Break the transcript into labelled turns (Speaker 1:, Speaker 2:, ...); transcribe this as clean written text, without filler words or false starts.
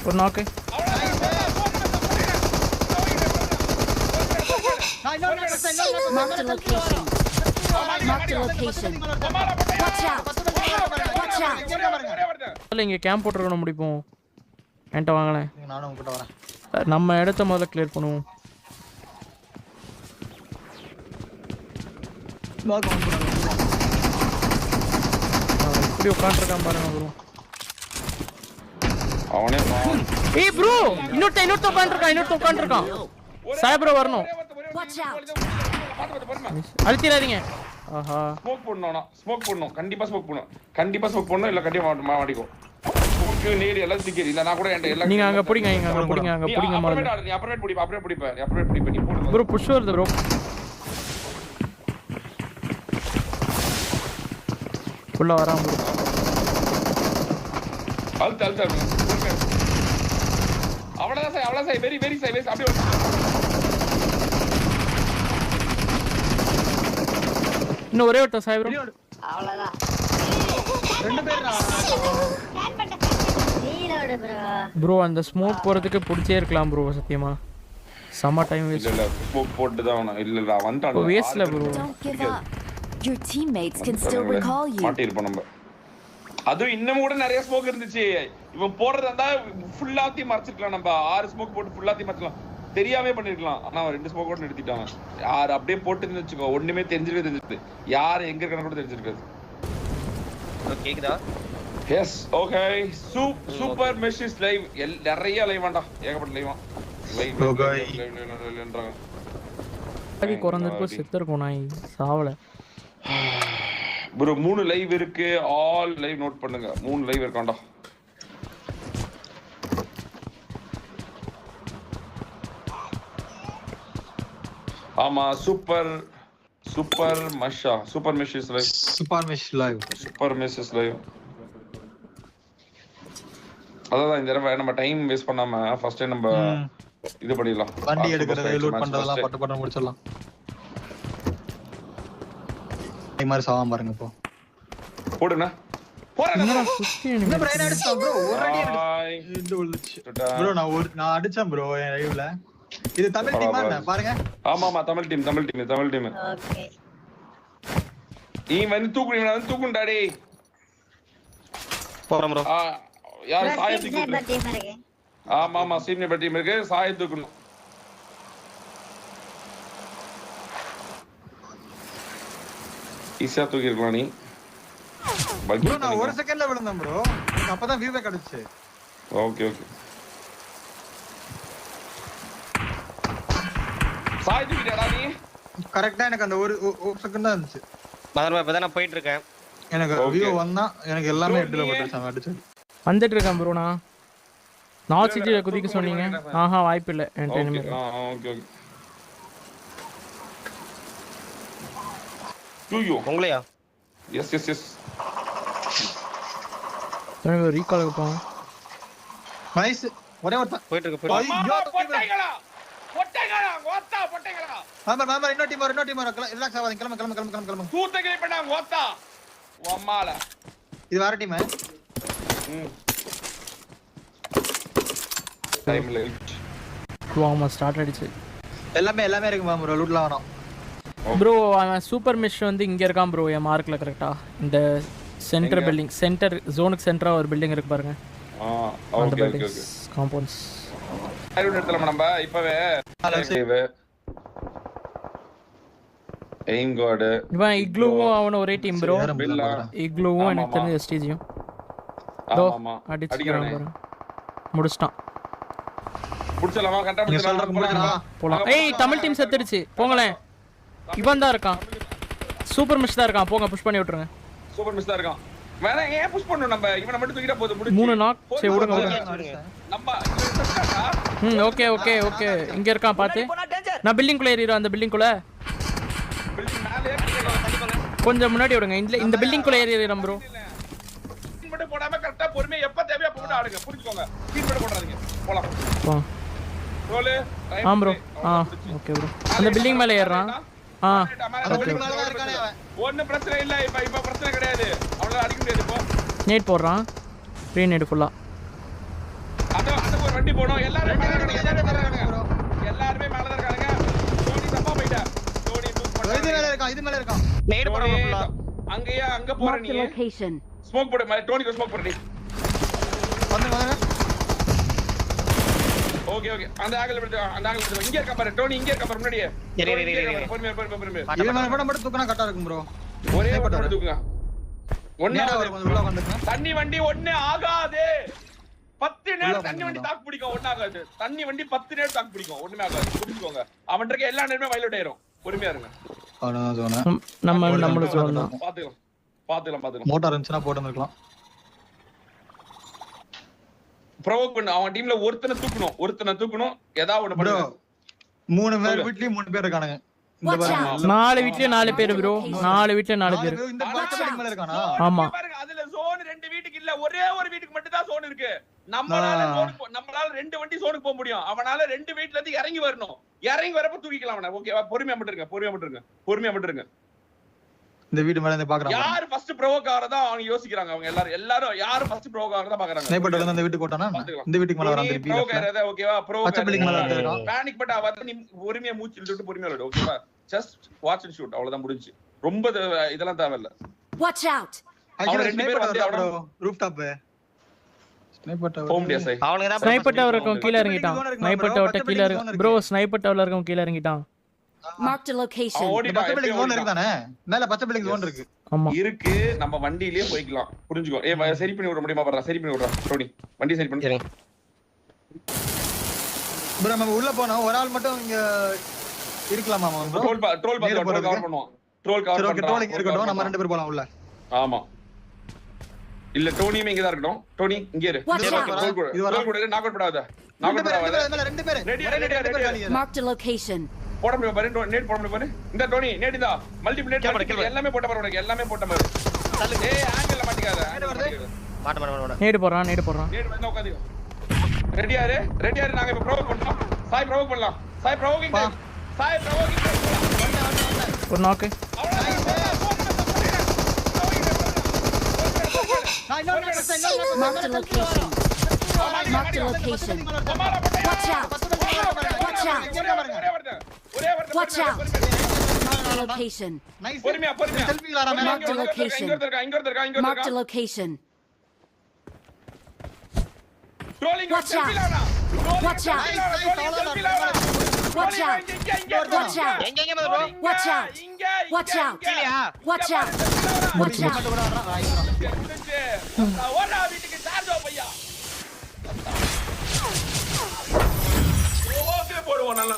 Speaker 1: ஒரு நாக்கு.
Speaker 2: Mark the location. Mark the location. Watch out. Watch out.
Speaker 1: இல்ல இங்க கேம்ப் போட்டுறணும் முடிப்போம். என்கிட்ட வாங்களேன்.
Speaker 3: நானும் உங்ககிட்ட வரேன்.
Speaker 1: நம்ம இடத்த முதல்ல கிளியர் பண்ணுவோம். இப்படி உட்காந்துருக்கான் பாருங்க ப்ரோ.
Speaker 4: அவனே
Speaker 1: ஏய் ப்ரோ இன்னொருத்த உட்காந்துருக்கான். சாய் ப்ரோ வரணும்.
Speaker 2: Watch out.
Speaker 1: அழுத்திராதீங்க. ஆஹா
Speaker 4: ஸ்மோக் பண்ணணும். கண்டிப்பா ஸ்மோக் பண்ணணும் இல்ல கண்டிப்பா மாட்டிக்கோ. ஸ்மோக் நேடி எல்லாம் திக்கி இல்ல நான் கூட எல்லாம்
Speaker 1: நீங்க அங்க புடிங்க முதல்ல.
Speaker 4: நீ அப்புறமே பிடிப்ப நீ போடு
Speaker 1: ப்ரோ புஷ் வருது ப்ரோ. உள்ள வராம ப்ரோ.
Speaker 4: அழுத்து அவ்வளவுதான் சாய் வெரி சாய் அப்படியே
Speaker 1: இன்னும் ஒரே ஒருத்த சாய் ப்ரோ.
Speaker 5: அவ்வளவுதான்.
Speaker 3: ரெண்டு பேர்டா.
Speaker 5: Reload bro.
Speaker 1: ப்ரோ அந்த ஸ்மோக் போறதுக்கு புடிச்சே இருக்கலாம் ப்ரோ சத்தியமா. சம டைம் வேஸ்ட்.
Speaker 4: இல்ல ஸ்மோக் போட்டு தான் அவன இல்ல வந்துட்டான்.
Speaker 1: வேஸ்ட்ல bro.
Speaker 2: Don't give up. Your teammates can still recall you.
Speaker 4: மாட்டி இருப்போம் நம்ம. அது இன்னும் கூட நிறைய ஸ்மோக் இருந்துச்சு. இவன் போறதா ஃபுல்லாத்தி மறைச்சிக்கலாம். நம்ம 6 ஸ்மோக் போட்டு ஃபுல்லாத்தி மறைச்சலாம். தெரியாமே பண்ணிருக்கலாம். ஆனா அவன் 2 ஸ்மோக் கூட நிறுத்திட்டான். யார் அப்படியே போட்டுன்னு வெச்சுக்கோ ஒண்ணுமே தெரிஞ்சிருக்காது. யார் எங்க இருக்கான்னு கூட தெரிஞ்சிருக்காது.
Speaker 6: கேக்குதா?
Speaker 4: எஸ் ஓகே சூப்பர் மெஷிஸ் லைவ் நிறைய லைவ் வேண்டாம். ஏகப்பட்ட லைவ் லைவ்ன்றாங்க.
Speaker 1: பாதி குறந்திருக்கும் செத்து இருக்கும் நாய் சாவல.
Speaker 4: ப்ரோ 3 லைவ் இருக்கு. ஆல் லைவ் நோட் பண்ணுங்க. 3 லைவ் இருக்காண்டா. ஆமா சூப்பர் மெஷிஸ் லைவ். அதான் இந்த தடவை நம்ம டைம் வேஸ்ட் பண்ணாம ஃபர்ஸ்ட் டைம் நம்ம இது பண்ணிடலாம்.
Speaker 3: வண்டி எடுக்கிறது லூட் பண்றதெல்லாம் பட்டு முடிச்சிடலாம். இந்த மாதிரி சாவாம பாருங்க இப்போ.
Speaker 4: போடுங்க.
Speaker 1: என்னடா சுத்தி
Speaker 3: என்ன பிரைன் அடிச்சான் ப்ரோ. ஒரு அடி அடிச்சு விழுந்துச்சு. ப்ரோ நான் அடிச்சேன் ப்ரோ என் லைவ்ல. இது தமிழ் டீமா பாருங்க.
Speaker 4: ஆமா தமிழ் டீம்.
Speaker 5: ஓகே.
Speaker 4: நீ வந்து தூக்குடா டேய்.
Speaker 6: போறோம் ப்ரோ.
Speaker 4: யார் சாய் தூக்கு.
Speaker 5: டீம் இருக்கு.
Speaker 4: ஆமா சீனியர் டீம் இருக்கு. சாய் தூக்கணும். ஈஸியா தூக்கி இருக்கலாம் நீ.
Speaker 3: ப்ரோ நான் ஒரு செகண்ட்ல விழுந்தேன் ப்ரோ. அப்பதான் வியூ பேக் அடிச்சு.
Speaker 4: ஓகே சாய் தூக்கிடா நீ.
Speaker 3: கரெக்ட்டா எனக்கு அந்த ஒரு செகண்ட் தான் இருந்துச்சு.
Speaker 6: மதர்மா இப்பதான் நான் போயிட்டு இருக்கேன்.
Speaker 3: எனக்கு வியூ வந்தா எனக்கு எல்லாமே ஹெட்ல போட்டுச்சாங்க அடிச்சு.
Speaker 1: வந்துட்டு இருக்கேன் ப்ரோ நான். நார்த் சிட்டில குதிக்க சொன்னீங்க. ஆஹா வாய்ப்பு இல்ல என்டர்டெயின்மென்ட்.
Speaker 4: ஓகே யூ
Speaker 6: உங்களையா?
Speaker 4: எஸ்
Speaker 1: எனக்கு ரீகாலுக்கு போங்க.
Speaker 3: நைஸ். ஒரே ஒருத்த
Speaker 6: போயிட்டு இருக்கு.
Speaker 4: பொட்டைகளா
Speaker 3: மாமா இன்னொரு டீம் ரிலாக்ஸ் ஆகாதீங்க. கிளம்பு.
Speaker 4: தூத்தகிரி பண்ணா ஓத்தா அம்மால.
Speaker 3: இது வேற டீம்.
Speaker 4: டைம் லைட்
Speaker 1: வாமா ஸ்டார்ட் ஆயிடுச்சு.
Speaker 3: எல்லாமே இருக்கு மாமா ப்ரோ. லூட்லாம் வேணும்.
Speaker 1: ப்ரோ அவன் சூப்பர் மிஷ் வந்து இங்க இருக்கான் ப்ரோ. என் மார்க்ல கரெக்ட்டா இந்த சென்டர் பில்டிங் சென்டர் ஜோனுக்கு சென்டரா ஒரு பில்டிங் இருக்கு பாருங்க.
Speaker 4: ஓகே
Speaker 1: காம்பவுண்ட்ஸ்
Speaker 4: ஐரோன் எடுத்துலாம் நம்ம இப்பவே. எய்ம் கார்டு
Speaker 1: இவன் இக்லூவும் அவன ஒரே டீம் ப்ரோ. இக்லூவும் எனக்கு தெரிஞ்ச எஸ்டிஜியும்.
Speaker 4: ஆமா
Speaker 1: அடிச்சுறான் பாரு. முடிச்சிட்டான்.
Speaker 4: புடிச்சலாமா கரெக்ட்டா
Speaker 1: போலாம். ஏய் தமிழ் டீம் செத்துடுச்சு போங்களே. இவன் தான் இருக்கான். சூப்பர் மிஷ் தான் இருக்கான். போங்க புஷ் பண்ணி விட்டுருங்க.
Speaker 4: சூப்பர் மிஸ் தான் இருக்கான். வேற ஏன் புஷ் பண்ணனும் நம்ம? இவனை மட்டும் தூக்கிட்டா போதும். முடிச்சு
Speaker 1: 3 நாக். சரி விடுங்க.
Speaker 4: நம்ம
Speaker 1: ஓகே இங்க இருக்கான் பாத்து. நான் பில்டிங் குள்ள ஏறிறேன். அந்த பில்டிங் குள்ள கொஞ்சம் முன்னாடி விடுங்க. இந்த பில்டிங் குள்ள ஏறிறேன் ப்ரோ.
Speaker 4: ஸ்கிரீன் மட்டும் போடாம கரெக்ட்டா பொறுமையா எப்ப தேவையோ அப்ப மட்டும் ஆடுங்க. புரிஞ்சுக்கோங்க. ஸ்கிரீன் மட்டும் போடாதீங்க. போலாம். Roll time
Speaker 1: bro. Okay bro. அந்த பில்டிங் மேல ஏறறான்.
Speaker 4: ஒண்ணு பிரச்சனை இல்ல. இப்ப பிரச்சனை கிடையாது. அவள அடிக்க முடியாது. போ
Speaker 1: நேட் போடுறான். ப்ரீ நேட் ஃபுல்லா.
Speaker 4: அத வண்டி போணும். எல்லாரும் மேல இருக்காங்க. எல்லாரும் மேல தான் இருக்காங்க. டோனி தப்பா போயிட்டா. டோனி லூஸ் பண்ணா.
Speaker 3: இது மேல இருக்கான்
Speaker 6: நேடு போடுங்க ஃபுல்லா.
Speaker 4: அங்க போற
Speaker 2: Marked
Speaker 4: நீ.
Speaker 2: a location.
Speaker 4: ஸ்மோக் போடு. டோனிக்கு ஸ்மோக் போடு.
Speaker 3: வந்து
Speaker 4: ஓகே அந்த ஆங்கிள் எடுத்து இங்க இருக்க பாரு. டோனி இங்க இருக்க பாரு முன்னாடியே. பொறுமையா.
Speaker 3: இவன் மட்டும் தூக்குனா கரெக்டா இருக்கும் ப்ரோ.
Speaker 4: ஒரே ஒரு தூக்குங்க. ஒண்ணே
Speaker 3: உள்ள வந்துருக்கேன்.
Speaker 4: தண்ணி வண்டி ஒண்ணே ஆகாது. 10 நேரம் தண்ணி வண்டி தாக்கு பிடிக்கும். ஒண்ணு ஆகாது. தண்ணி வண்டி 10 நேரம் தாக்கு பிடிக்கும். ஒண்ணுமே ஆகாது. புடிச்சுக்கோங்க. அவன்ட்ட இருக்க எல்லா நேரமே வயலட் ஆயிரும். பொறுமையா இருங்க.
Speaker 3: அவ்வளவுதான் ஜோனா.
Speaker 1: நம்மள சொல்லணும்.
Speaker 4: பாத்துக்கலாம்.
Speaker 3: மோட்டார் இருந்துச்சுனா போட்டு வந்துக்கலாம்.
Speaker 4: ப்ரோவோக் பண்ணு. அவன் டீம்ல ஒருத்தனை தூக்கணும். ஏதாவது ஒண்ணு
Speaker 3: ப்ரோ
Speaker 4: பண்ணு.
Speaker 3: 3 பேர் வீட்லயும் 3 பேர் இருக்கானுங்க. இந்த
Speaker 2: Watch
Speaker 3: பாருங்க.
Speaker 2: out.
Speaker 1: 4 வீட்லயே 4 பேர் ப்ரோ. 4 வீட்லயே 4 பேர்.
Speaker 3: இந்த பச்சை பில்டிங் மேல இருக்கானா?
Speaker 1: ஆமா.
Speaker 4: பாருங்க அதுல ஜோன் 2 வீட்டுக்கு இல்ல. ஒரே ஒரு வீட்டுக்கு மட்டும் தான் ஜோன் இருக்கு. நம்மளால 2 வண்டி ஜோனுக்கு போக முடியும். அவனால 2 வீட்ல இருந்து இறங்கி வரணும். இறங்கி வரப்ப தூக்கிக்கலாம் அவனை. ஓகேவா? பொறுமையா மட்டும் இருங்க. இந்த
Speaker 3: வீடு மேல இருந்து பாக்குறாங்க.
Speaker 4: யார் ஃபர்ஸ்ட் ப்ரோவோக் ஆறதா அவங்க யோசிக்கிறாங்க. அவங்க எல்லாரும் யார் ஃபர்ஸ்ட் ப்ரோவோக் ஆறதா பாக்குறாங்க.
Speaker 3: ஸ்னைப்பர் வந்து அந்த வீட்டுக்கு போட்டானா? இந்த வீட்டுக்கு மேல வரான் திருப்பி.
Speaker 4: ப்ரோவோக் ஆறதா ஓகேவா?
Speaker 3: பச்சை பில்டிங் மேல இருக்கான்.
Speaker 4: பேனிக் பட் ஆவாத. நீ பொறுமையா மூச்சு இழுத்துட்டு பொறுமையா விளையாடு. ஓகேவா? Just watch and shoot. அவ்வளவுதான் முடிஞ்சு. ரொம்ப இதெல்லாம் தேவையில்ல.
Speaker 2: Watch out.
Speaker 4: அவன் 2 பேர் வந்து
Speaker 3: bro roof top. Sniper tower.
Speaker 4: ஹோம் டியா சை.
Speaker 6: அவனுக்கு தான்
Speaker 1: ஸ்னைப்பர் டவர் இருக்கவன் கீழ இறங்கிட்டான். ஸ்னைப்பர் டவர் கீழ இறங்கி ப்ரோ ஸ்னைப்பர் டவர்ல இருக்கவன் கீழ இறங்கிட்டான்.
Speaker 2: Marked a location.
Speaker 3: பச்சை பில்டிங் ஜோன் இருக்குதானே? மேல பச்சை பில்டிங் ஜோன் இருக்கு.
Speaker 1: ஆமா.
Speaker 4: இருக்கு. நம்ம வண்டியிலேயே போய்க்கலாம். புரிஞ்சுக்கோ. சரி பண்ணி விட முடியுமா பாறா? சரி பண்ணி விடுறா. டோனி வண்டி சரி பண்ணி.
Speaker 3: ப்ரோ நம்ம உள்ள போனா ஒரு ஆள் மட்டும் இங்க இருக்கலாமா ப்ரோ?
Speaker 4: ட்ரோல் கவர் பண்ணுவோம். ட்ரோல் கவர் பண்றோம்.
Speaker 3: ட்ரோல் இங்க இருக்கட்டும். நம்ம 2 பேர் போலாம் உள்ள.
Speaker 4: ஆமா. இல்ல டோனியும் இங்க தான் இருக்கட்டும். டோனி இங்க இரு.
Speaker 2: Watch out.
Speaker 4: ட்ரோல் கூட நாக் அவுட் பண்ணாத. நாக் அவுட் பண்ணாத.
Speaker 3: மேல 2 பேர்.
Speaker 4: ரெடி.
Speaker 2: Marked a location.
Speaker 4: போட முடியும் பாரு. நேட் போட முடியும் பாரு. இந்த டோனி நேட் இதா. மல்டிபிள் நேட் எல்லாமே போட்ட பாரு. உனக்கு எல்லாமே போட்ட பாரு. ஏய் ஆங்கிள்ல மாட்டிக்காத.
Speaker 6: மாட்ட
Speaker 1: நேடு போறான்.
Speaker 4: நேட் வந்து உட்கார்ந்து. ரெடியா இரு. நாங்க இப்ப ப்ரோவோக் பண்றோம். சாய் ப்ரோவோக் பண்ணலாம். சாய் ப்ரோவோக்கிங்.
Speaker 1: ஒரு நாக்கு.
Speaker 2: Marked a location. Watch out. Watch out. Marked a location.
Speaker 3: Nice.
Speaker 4: பொறுமையா.
Speaker 3: செல்ஃபி லாரா மேல.
Speaker 2: Marked a location.
Speaker 4: இங்க இருக்க.
Speaker 2: Marked a location.
Speaker 4: Trolling
Speaker 2: Watch out. Watch out. Watch out. Watch out.
Speaker 6: எங்க bro?
Speaker 2: Watch out. Watch out.
Speaker 6: கீழயா?
Speaker 2: Watch out. Watch out.
Speaker 4: ஓடா வீட்டுக்கு சார்ஜோ பையா. Okay போடுவோம் நல்லா.